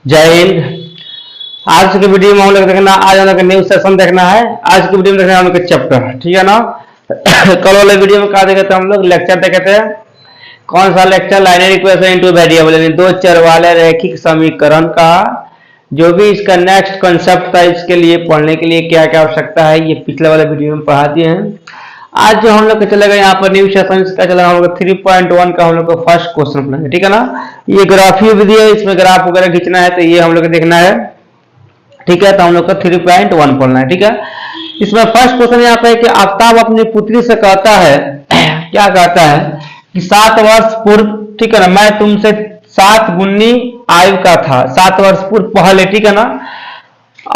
जय हिंद। आज की वीडियो में हम लोग देखना, आज हम लोग न्यू सेशन देखना है। आज की वीडियो में देखना है हम लोग चैप्टर, ठीक है ना। कल वाले वीडियो में क्या देखे थे हम लोग, लेक्चर देखे थे। कौन सा lecture? Liner equation into variable, यानी दो चर वाले रैखिक समीकरण का जो भी इसका नेक्स्ट कंसेप्ट था, इसके लिए पढ़ने के लिए क्या क्या आवश्यकता है, ये पिछले वाले वीडियो में पढ़ा दिए हैं। आज जो हम लोग चलेगा यहाँ पर न्यू सेशन का चलेगा हम लोग 3.1 का हम लोग को फर्स्ट क्वेश्चन पढ़ेंगे, ठीक है ना। ये ग्राफीय विधि है, इसमें ग्राफ वगैरह खींचना है तो ये हम लोग को देखना है, ठीक है। तो हम लोग को 3.1 पढ़ना है, ठीक है। इसमें फर्स्ट क्वेश्चन यहाँ पे है कि आफ्ताब अपनी पुत्री से कहता है क्या कहता है कि 7 वर्ष पूर्व, ठीक है ना, मैं तुमसे 7 गुनी आयु का था, 7 वर्ष पूर्व पहले, ठीक है ना।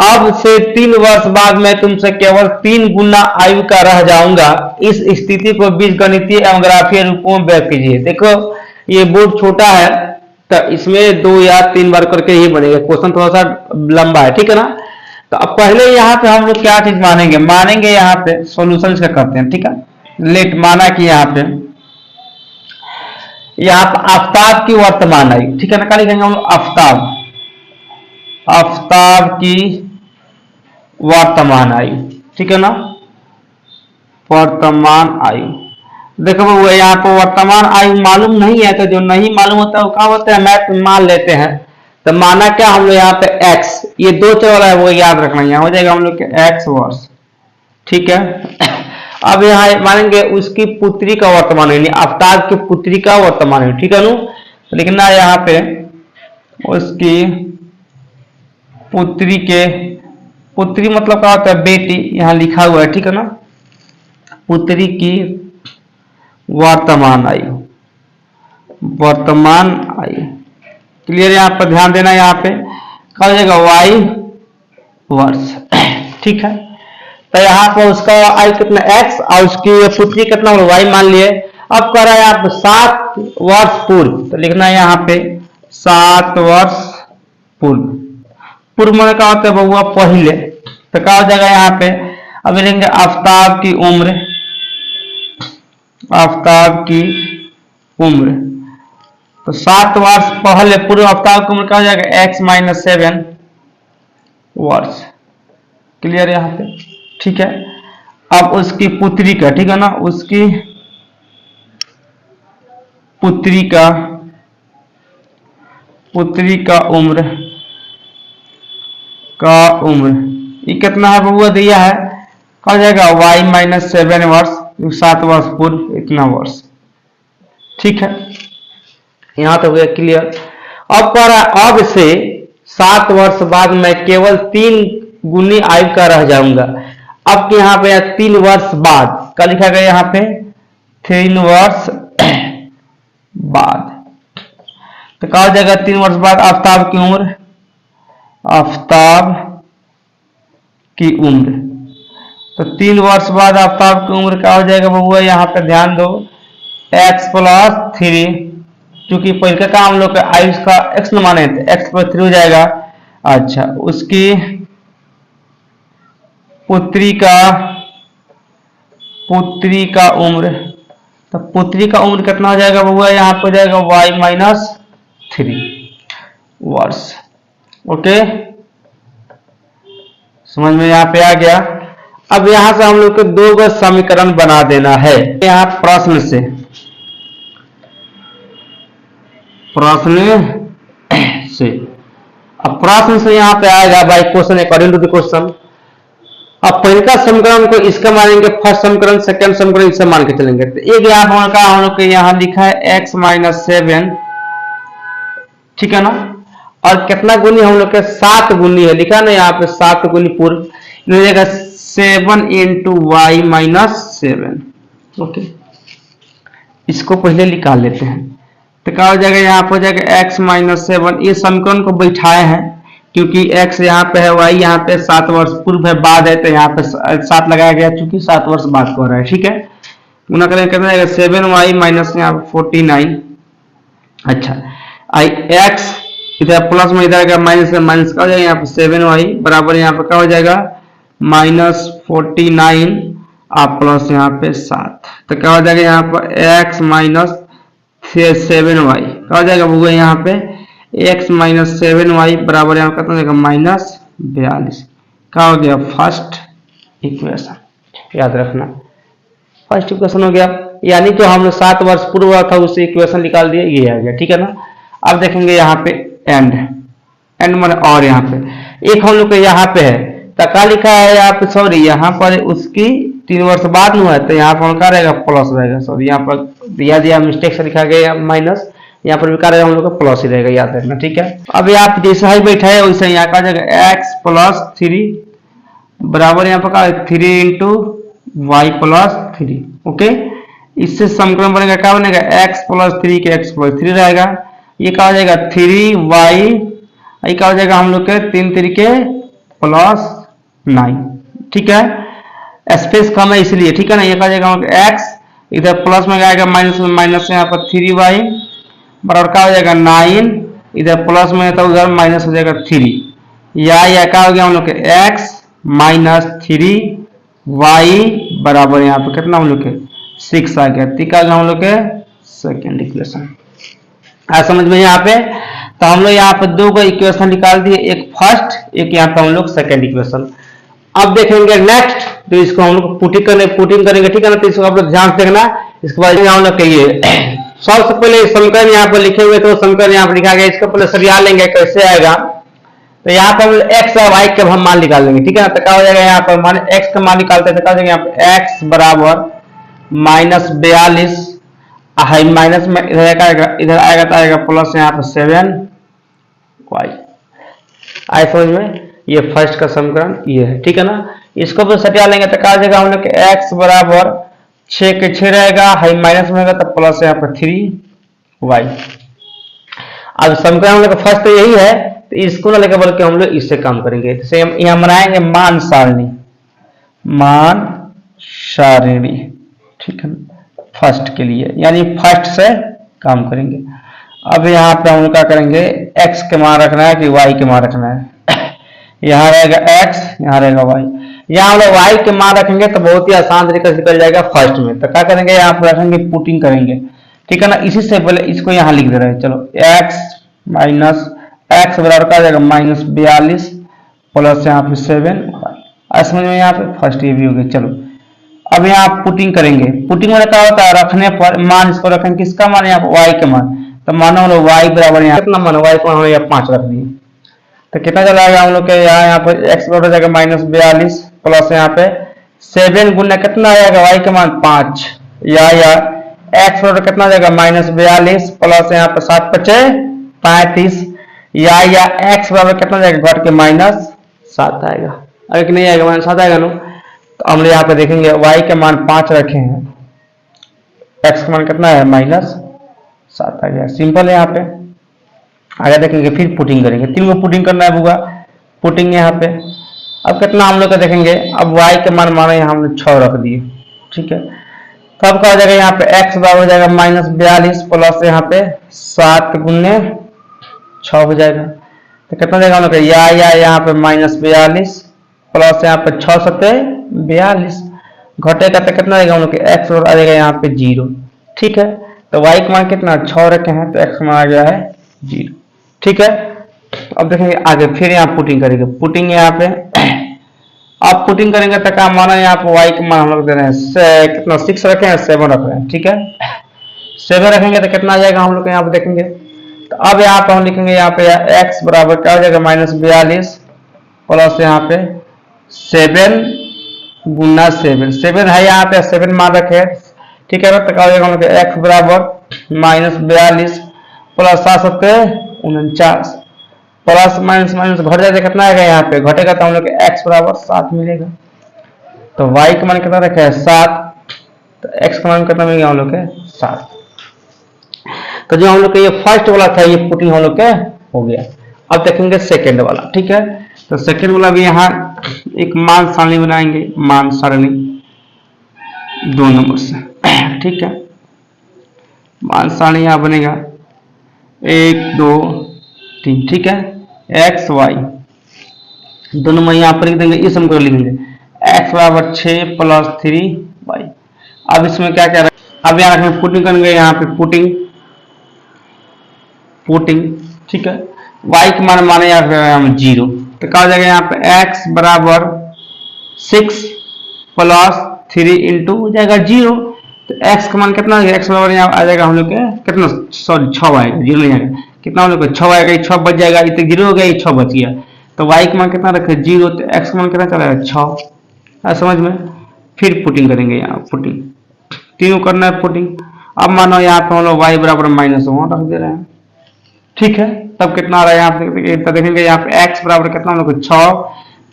अब से 3 वर्ष बाद मैं तुमसे केवल 3 गुना आयु का रह जाऊंगा। इस स्थिति को बीजगणितीय एवं ग्राफीय रूपों में व्यक्त कीजिए। देखो ये बोर्ड छोटा है तो इसमें 2 या 3 बार करके ही बनेगा, क्वेश्चन थोड़ा सा लंबा है, ठीक है ना। तो अब पहले यहाँ पे हम लोग क्या चीज मानेंगे यहाँ पे सॉल्यूशन इसका करते हैं, ठीक है। लेट माना कि यहाँ पे आफ्ताब की वर्तमान आयु, ठीक है ना। क्या लिखेंगे हम लोग? आफ्ताब की वर्तमान आयु, ठीक है ना। वर्तमान आयु, देखो वो यहाँ पर वर्तमान आयु मालूम नहीं है, तो जो नहीं मालूम होता है वो क्या होता है, मैथ मान लेते हैं। तो माना क्या हम लोग यहाँ पे x, ये 2 चर वाला है वो याद रखना, यहाँ हो जाएगा हम लोग के x वर्ष, ठीक है। अब यहाँ मानेंगे उसकी पुत्री का वर्तमान आयु, आफ्ताब की पुत्री का वर्तमान आयु, ठीक है ना। तो लिखना है यहाँ पे उसकी पुत्री के, पुत्री मतलब क्या होता है? बेटी, यहाँ लिखा हुआ है, ठीक है ना। पुत्री की वर्तमान आयु, वर्तमान आयु क्लियर। यहाँ पर ध्यान देना, यहाँ पे क्या हो जाएगा? y वर्ष, ठीक है। तो यहाँ पर उसका आयु कितना x और उसकी पुत्री कितना y मान लिए। अब कह रहा है यहाँ पे 7 वर्ष पूर्व, तो लिखना है यहाँ पे 7 वर्ष पूर्व। पूर्व में क्या होता है बबुआ? पहले। तो क्या हो जाएगा यहाँ पे? अब लिखेंगे आफ्ताब की उम्र, आफ्ताब की उम्र, तो 7 वर्ष पहले पूर्व आफ्ताब की उम्र क्या हो जाएगा? x - 7 वर्ष, क्लियर यहाँ पे, ठीक है। अब उसकी पुत्री का, ठीक है ना, उसकी पुत्री का उम्र ये कितना है बबुआ? दिया है, क्या हो जाएगा? y - 7 वर्ष, 7 वर्ष पूर्व इतना वर्ष, ठीक है। यहां तक हो गया क्लियर। अब कह रहा है अब से 7 वर्ष बाद मैं केवल 3 गुनी आयु का रह जाऊंगा। अब के यहाँ पे 3 वर्ष बाद क्या लिखा गया? यहाँ पे 3 वर्ष बाद, तो क्या हो जाएगा? 3 वर्ष बाद आफ्ताब की उम्र, आफ्ताब की उम्र, तो 3 वर्ष बाद आफ्ताब की उम्र क्या हो जाएगा बबुआ? यहाँ पे ध्यान दो, x + 3, क्योंकि पहले का हम लोग आयु का x न माने थे, x + 3 हो जाएगा। अच्छा, उसकी पुत्री का उम्र, तो पुत्री का उम्र कितना हो जाएगा बबुआ? यहाँ पे हो जाएगा y - 3 वर्ष, ओके, समझ में यहाँ पे आ गया। अब यहां से हम लोग को 2 समीकरण बना देना है। यहाँ प्रश्न से अब प्रश्न से यहाँ पे आएगा by question, according to the question. अब पहले का समीकरण को इसका मानेंगे फर्स्ट समीकरण, सेकंड समीकरण इससे मान के चलेंगे। तो एक यहाँ हम लोग के यहाँ लिखा है x - 7, ठीक है ना। और कितना गुनी हम लोग के? 7 गुनी है, लिखा ना यहाँ पे 7 गुनी पूर्व, 7 × y - 7, ओके। इसको पहले निकाल लेते हैं, तो क्या हो जाएगा? यहाँ पर हो जाएगा x - 7। ये समीकरण को बैठाए हैं क्योंकि x यहाँ पे है, y यहाँ पे 7 वर्ष पूर्व है, बाद है, तो यहाँ पे 7 लगाया गया क्योंकि 7 वर्ष बाद को रहा है, ठीक है। गुना करेंगे कितना आएगा? 7y - यहाँ पे 49। अच्छा, x इधर प्लस में इधर आएगा माइनस का, माइनस का हो जाएगा यहाँ पे 7y बराबर यहाँ पे क्या हो जाएगा? -49 आप प्लस यहाँ पे 7, तो क्या हो जाएगा यहाँ पर x - 7y क्या हो जाएगा बबुआ? यहाँ पे एक्स माइनस 7y बराबर यहाँ कितना देगा -42। क्या हो गया फर्स्ट इक्वेशन, याद रखना फर्स्ट इक्वेशन हो गया। यानी तो हमने 7 वर्ष पूर्व था उससे इक्वेशन निकाल दिया, ये आ गया, ठीक है ना। अब देखेंगे यहाँ पे एंड माने और यहाँ पे एक हम लोग के यहाँ पे है तो क्या लिखा है यहाँ पे, सॉरी यहाँ पर उसकी 3 वर्ष बाद में है तो यहाँ पर क्या रहेगा प्लस रहेगा, सॉरी यहाँ पर दिया मिस्टेक से लिखा गया माइनस, यहाँ पर भी क्या रहेगा हम लोग का प्लस ही रहेगा, याद रखना, ठीक है। अब यहाँ पे जैसा ही बैठा है वैसे यहाँ का जाएगा x + 3 बराबर यहाँ पर क्या 3 × y + 3, ओके। इससे समीकरण बनेगा क्या बनेगा x + 3 के x + 3 रहेगा, ये क्या हो जाएगा 3y, ये क्या हो जाएगा हम लोग के 3 3 के +9, ठीक है। स्पेस कम है इसलिए, ठीक है ना। ये क्या हो जाएगा हम लोग x इधर प्लस में आएगा माइनस में, माइनस यहाँ पर 3y बराबर क्या हो जाएगा 9, इधर प्लस में तो उधर माइनस हो जाएगा 3, या क्या हो गया हम लोग के x - 3y बराबर यहाँ पे कितना हम लोग के 6 आ गया, ठीक है हम लोग के सेकेंड इक्वेशन। आज समझ में यहाँ पे तो हम लोग यहाँ पे दो को इक्वेशन निकाल दिए, एक फर्स्ट एक यहाँ पे हम लोग सेकेंड इक्वेशन। अब देखेंगे नेक्स्ट, तो इसको हम लोग पुटिंग करेंगे, ठीक है ना। तो इसको आप लोग ध्यान से देखना, इसके बाद हम लोग कहिए सबसे पहले समीकरण यहाँ पर लिखे हुए तो समीकरण यहाँ पर लिखा गया, इसको पहले सरिया लेंगे कैसे आएगा। तो यहाँ पर हम x और y के हम मान निकाल लेंगे, ठीक है ना। तो क्या हो जाएगा यहाँ पर मान x का मान निकालते हैं तो क्या हो जाएगा यहाँ पे x बराबर -42 है, माइनस में इधर आएगा तो आएगा प्लस यहाँ पर 7y। आए समझ में, ये फर्स्ट का समीकरण ये है, ठीक है ना। इसको भी सटिया लेंगे तो क्या हो जाएगा हम लोग x बराबर 6 के 6 रहेगा, है माइनस में होगा तो प्लस यहाँ पर 3y। अब समीकरण हम लोग का फर्स्ट तो यही है, तो इसको ना लेकर बल्कि हम लोग इससे काम करेंगे। जैसे हम यहाँ बनाएंगे मान सारणी, ठीक है ना, फर्स्ट के लिए, यानी फर्स्ट से काम करेंगे। अब यहाँ पे हम लोग क्या करेंगे x के मान रखना है कि y के मान रखना है। यहाँ रहेगा x, यहाँ रहेगा y। यहाँ हम लोग y के मान रखेंगे तो बहुत ही आसान तरीके से निकल जाएगा फर्स्ट में। तो क्या करेंगे यहाँ पे रखेंगे पुटिंग करेंगे, ठीक है ना। इसी से पहले इसको यहाँ लिख दे रहे हैं, चलो x बराबर क्या जाएगा -42 प्लस यहाँ पे 7y। समझ में यहाँ पे फर्स्ट ये भी हो गया। चलो अब यहाँ पुटिंग करेंगे, पुटिंग में क्या होता है रखने पर मान, इसको रखेंगे किसका मान यहाँ पर y के मान। तो मानो हम लोग y बराबर यहाँ कितना मान y को हम यहाँ 5 रख दिए, तो कितना चला आएगा हम लोग के यहाँ पर x बराबर जाएगा -42 प्लस यहाँ पे 7 गुना कितना आएगा y के मान 5, या x बराबर कितना जाएगा -42 प्लस यहाँ पे 7 × 5 35, या x बराबर कितना जाएगा घट के -7 आएगा। अगर नहीं आएगा -7 आएगा ना, तो हम लोग यहाँ पे देखेंगे y के मान 5 रखे हैं, x का मान कितना है -7 आ गया। सिंपल है। यहाँ पे आगे देखेंगे फिर पुटिंग करेंगे, 3 को पुटिंग करना है बुआ, पुटिंग यहाँ पे। अब कितना हम लोग का देखेंगे, अब y के मान माने यहाँ हमने 6 रख दिए, ठीक है। तब क्या हो जाएगा यहाँ पे x बराबर हो जाएगा -42 प्लस यहाँ पे 7 गुने 6 हो जाएगा। तो कितना देगा हम लोग या यहाँ पे -42 प्लस यहाँ पे 6 सत्ते 42 घटेगा तो कितना देगा हम लोग x और आ जाएगा यहाँ पे 0, ठीक है। तो y का मान कितना 6 रखे हैं तो x मान आ गया है 0, ठीक है। अब देखेंगे आगे फिर यहाँ पुटिंग करेंगे, पुटिंग यहाँ पे अब पुटिंग करेंगे तो क्या माना यहाँ पे y का मान हम लोग दे रहे हैं कितना 6 रखे हैं 7 रख रहे हैं, ठीक है। 7 रखेंगे तो कितना आ जाएगा हम लोग यहाँ पे देखेंगे। तो अब यहाँ पे हम लिखेंगे यहाँ पे x बराबर क्या हो जाएगा -42 प्लस यहाँ पे 7 गुना 7 है यहाँ पे 7 मान रखे, ठीक है। तो क्या हो जाएगा हम लोग x बराबर -42 प्लस 7 × 49 प्लस माइनस घट जाएगा कितना आएगा यहाँ पे घटेगा तो हम लोग x बराबर 7 मिलेगा। तो y का मान कितना रखा है 7, तो x का मान कितना मिल गया हम लोग के 7। तो जो हम लोग के ये फर्स्ट वाला था ये पुटिंग हम लोग के हो गया। अब देखेंगे सेकंड वाला, ठीक है। तो सेकंड वाला भी यहाँ एक मान सारणी बनाएंगे, मान सारणी 2 नंबर से, ठीक है। मान सारणी यहाँ बनेगा 1 2 3, ठीक है। x y दोनों में यहाँ पर लिख देंगे, इस हम लिखेंगे x बराबर 6 प्लस 3y। अब इसमें क्या अब यहाँ रखेंगे पुटिंग करेंगे, यहाँ पे पुटिंग ठीक है। y का मान माने हम 0, तो क्या हो जाएगा यहाँ पे x बराबर 6 प्लस 3 इंटू हो जाएगा 0। तो x का मान कितना है, x बराबर यहाँ आ जाएगा हम लोग के कितना, सॉरी 6 आएगा, 0 नहीं आएगा, कितना हम लोग को 6 आएगा, 6 बच जाएगा, ये तो 0 हो गया, ये 6 बच गया। तो y का मान कितना रखे 0, तो x का मान कितना चला 6, समझ में। फिर पुटिंग करेंगे, यहाँ पुटिंग तीनों करना है पुटिंग। अब मानो यहाँ पे हम लोग y बराबर -1 रख दे रहे हैं, ठीक है। तब कितना आ रहा है यहाँ पे, तो देखेंगे यहाँ पे x बराबर कितना हम लोग को 6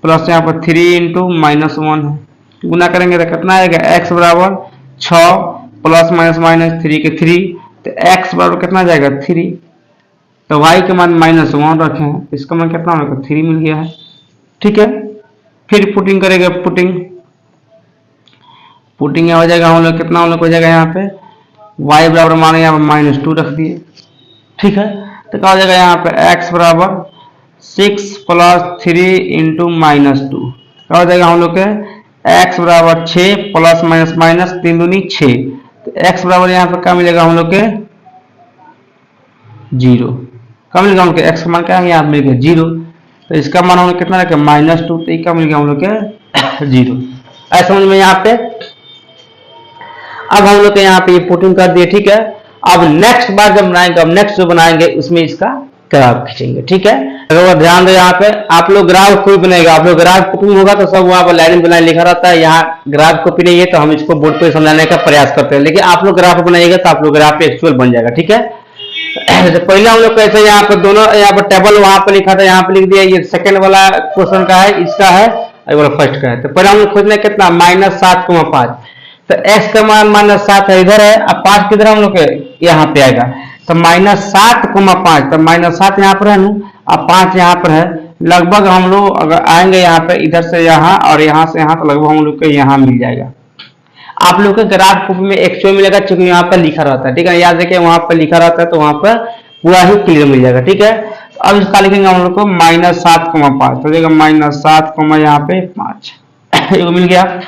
प्लस यहाँ पर 3 इंटू -1 है, गुना करेंगे तो कितना आएगा, x बराबर 6 प्लस -3 के 3, तो x बराबर कितना जाएगा 3। तो y के मान -1 रखे हैं, इसका मान कितना हम लोग को 3 मिल गया है, ठीक है। फिर पुटिंग करेंगे, पुटिंग हो जाएगा हम लोग कितना, हम लोग हो जाएगा यहाँ पे y बराबर माने यहाँ पे -2 रख दिए, ठीक है। तो क्या हो जाएगा यहाँ पे x बराबर 6 प्लस 3 इंटू -2, क्या हो जाएगा हम लोग के x बराबर 6 प्लस माइनस 3 दूनी 6, तो x बराबर यहाँ पे क्या मिलेगा हम लोग के 0, क्या मिलेगा हम लोग के x का मान क्या है यहाँ मिल गया 0। तो इसका मान हम लोग कितना रखे -2, तो ये क्या मिल गया हम लोग के 0। ऐसा समझ में यहाँ पे। अब हम लोग यहाँ पे ये पुटिंग कर दिए, ठीक है। अब नेक्स्ट बार जब बनाएंगे, अब नेक्स्ट जो बनाएंगे उसमें इसका ग्राफ खींचेंगे, ठीक है। अगर ध्यान दो यहाँ पे, आप लोग ग्राफ कोई बनाएगा, आप लोग ग्राफ पुटिंग होगा तो सब वहां पर लाइन बनाए लिखा रहता है, यहाँ ग्राफ कॉपी नहीं है तो हम इसको बोर्ड पे समझाने का प्रयास करते हैं, लेकिन आप लोग ग्राफ बनाइएगा तो आप लोग ग्राफ एक्चुअल बन जाएगा, ठीक है। पहले हम लोग कैसे यहाँ पर दोनों, यहाँ पर टेबल वहां पर लिखा था, यहाँ पे लिख दिया, ये सेकंड वाला क्वेश्चन का है, इसका है, और फर्स्ट का है। तो पहले हम लोग खोजना कितना -7,5, तो x का मान -7 है इधर है, अब 5 किधर हम लोग के यहाँ पे आएगा, तो -7,5, तो -7 यहाँ पर है ना, अब 5 यहाँ पर है, लगभग हम लोग अगर आएंगे यहाँ पे इधर से यहाँ और यहाँ से यहाँ, तो लगभग हम लोग के यहाँ मिल जाएगा। आप लोग के ग्राफ कॉपी में एक्चुअल मिलेगा, क्योंकि यहाँ पर लिखा रहता है, ठीक है। याद रखिए वहां पर लिखा रहता है तो वहां पर पूरा ही क्लियर मिल जाएगा, ठीक है। अब इसका लिखेंगे हम लोग को -7,5, तो -7, यहाँ पे 5 मिल गया।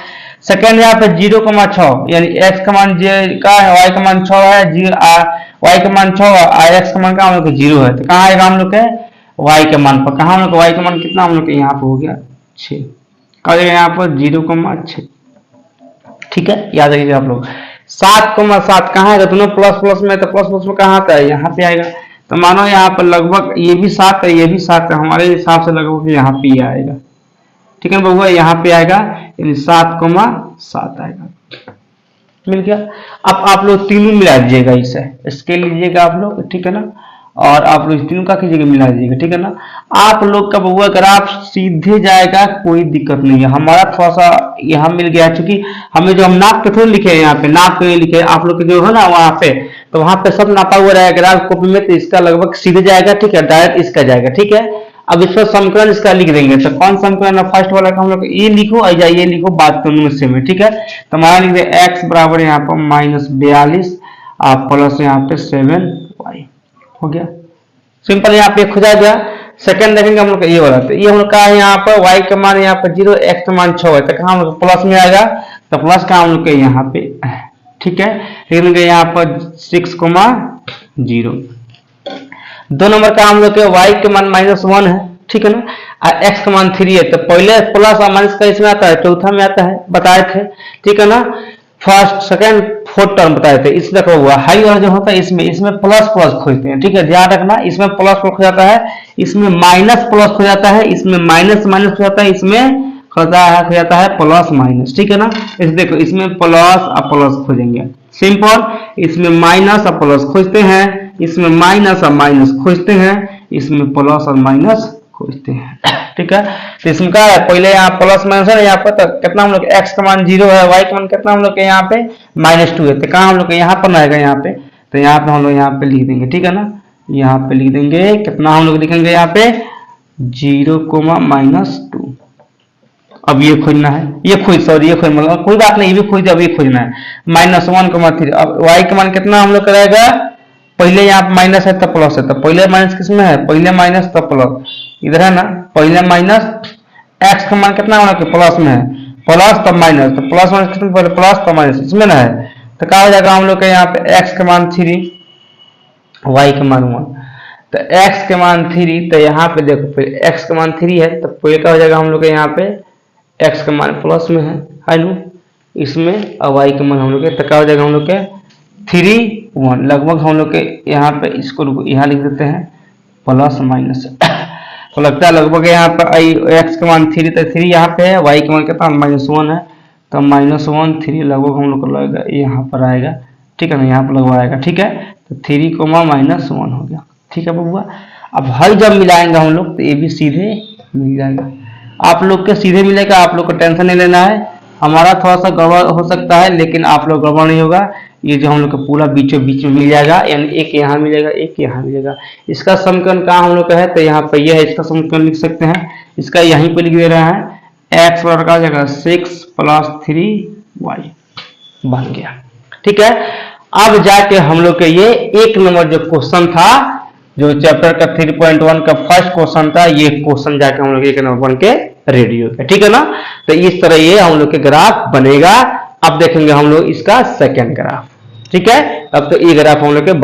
सेकेंड यहाँ पे 0,6, यानी x का मान का है, y का मान 6 है, y का मान 6 है, x का मान का हम लोग 0 है, तो कहाँ आएगा हम लोग के y के मान पर, कहाँ हम लोग y का मान कितना हम लोग के यहाँ पे हो गया 6, कहा जाएगा यहाँ पर 0,6, ठीक है। याद रखिएगा आप लोग 7,7 कहाँ आएगा, दोनों प्लस प्लस में, तो प्लस प्लस में कहाँ आता है, यहाँ पे आएगा। तो मानो यहाँ पर लगभग ये भी 7 है, ये भी 7 है, हमारे हिसाब से लगभग यहाँ पे ही आएगा, ठीक है बबुआ, यहाँ पे आएगा, यानी 7,7 आएगा, मिल गया। अब आप लोग तीनों मिला दीजिएगा, इसे स्केल लीजिएगा आप लोग, ठीक है ना, और आप लोग तीनों का कीजिएगा, मिला दीजिएगा, ठीक है ना। आप लोग का बबुआ ग्राफ सीधे जाएगा, कोई दिक्कत नहीं है। हमारा थोड़ा सा यहाँ मिल गया, क्योंकि हमें जो हम नाप के थोड़ी लिखे हैं, यहाँ पे नाप के लिखे, आप लोग के जो है ना वहाँ पे, तो वहाँ पे सब नापा हुआ रहेगा ग्राफ कॉपी में, तो इसका लगभग सीधे जाएगा, ठीक है, डायरेक्ट इसका जाएगा, ठीक है। अब इसमें समीकरण इसका लिख देंगे, तो कौन समीकरण है, फर्स्ट वाला का हम लोग ये लिखो और ये लिखो, बात दोनों से में, ठीक है। तो हमारा लिख दे x बराबर यहाँ पर -42 प्लस यहाँ पे 7y, हो गया सिंपल, यहाँ पे खुदा गया। सेकंड देखेंगे हम लोग ये वाला, तो ये हम लोग का है यहाँ पर y का मान यहाँ पर 0, x का मान 6 है, तो कहाँ हम लोग प्लस में आएगा, तो प्लस का हम लोग के यहाँ पे, ठीक है। लेकिन यहाँ पर 6,0, 2 नंबर का हम लोग के y के मान -1 है, ठीक है ना, और x का मान 3 है, तो पहले प्लस और माइनस का इसमें आता है, चौथा में आता है, बताए थे, ठीक है ना। फर्स्ट सेकंड फोर्थ टर्म बताए थे, इसमें रखा हुआ हाई वाला जो होता है, इसमें प्लस प्लस खोजते हैं, ठीक है, ध्यान रखना, इसमें प्लस प्लस हो जाता है, इसमें माइनस प्लस हो जाता है, इसमें माइनस माइनस हो जाता है, इसमें हो जाता है प्लस माइनस, ठीक है ना। इस देखो इसमें प्लस और प्लस खोजेंगे, सिंपल, इसमें माइनस और प्लस खोजते हैं, इसमें माइनस और माइनस खोजते हैं, इसमें प्लस और माइनस खोजते हैं, ठीक है। तो इसमें क्या है, पहले यहाँ प्लस माइनस है, यहाँ पर तो कितना हम लोग x का मान 0 है, y का मान कितना हम लोग के यहाँ पे -2 है, तो कहाँ हम लोग के यहाँ पर आएगा, यहाँ पे, तो यहाँ पे हम लोग यहाँ पे लिख देंगे, ठीक है ना, यहाँ पे लिख देंगे, कितना हम लोग लिखेंगे यहाँ पे 0,-2। अब ये खोजना है, ये खोज मतलब कोई बात नहीं, ये भी खोज, अब ये खोजना है -1,3। अब y का मान कितना हम लोग करेगा, पहले यहाँ माइनस है तब प्लस है, तो पहले माइनस किसमें है, पहले माइनस तब प्लस, इधर है ना, पहले माइनस, x का मान कितना होना कि प्लस में है, प्लस तब माइनस, तो प्लस माइनस कितना, पहले प्लस तब माइनस, इसमें ना है, तो क्या हो जाएगा हम लोग के यहाँ पे x का मान 3, y का मान 1, तो x के मान 3, तो यहाँ पे देखो फिर x का मान 3 है, तो पहले क्या हो जाएगा हम लोग के यहाँ पे x का मान प्लस में है नु इसमें, और y का मान हम लोग के तो क्या हो जाएगा हम लोग के 3 1, लगभग हम लोग के यहाँ पे इसको यहाँ लिख देते हैं प्लस माइनस तो लगता है लगभग यहाँ पर x का मान 3, तो 3 यहाँ पे है, y का मान कितना -1 है, तो -1 3 लगभग हम लोग को लगेगा यहाँ पर आएगा, ठीक है ना, यहाँ पर लगवाएगा, ठीक है, तो 3 -1 हो गया, ठीक है बबुआ। अब हल जब मिलाएंगे हम लोग तो ये भी सीधे मिल जाएगा, आप लोग के सीधे मिलेगा, आप लोग को टेंशन नहीं लेना है, हमारा थोड़ा सा गड़बड़ हो सकता है लेकिन आप लोग गड़बड़ नहीं होगा, ये जो हम लोग का पूरा बीचों बीच में मिल जाएगा, यानी एक यहाँ मिलेगा एक यहाँ मिलेगा। इसका समीकरण कहाँ हम लोग का है, तो यहाँ पर यह है, इसका समीकरण लिख सकते हैं, इसका यहीं पे लिख दे रहा है, x बराबर का जगह 6 + 3y बन गया, ठीक है। अब जाके हम लोग के ये 1 नंबर जो क्वेश्चन था, जो चैप्टर का 3.1 का फर्स्ट क्वेश्चन था, ये क्वेश्चन जाके हम लोग 1 नंबर बन के रेडी हो गया, ठीक है ना। तो इस तरह ये हम लोग के ग्राफ बनेगा। अब देखेंगे हम लोग इसका सेकंड ग्राफ, ठीक है। अब तो ये ग्राफ हम लोग के बन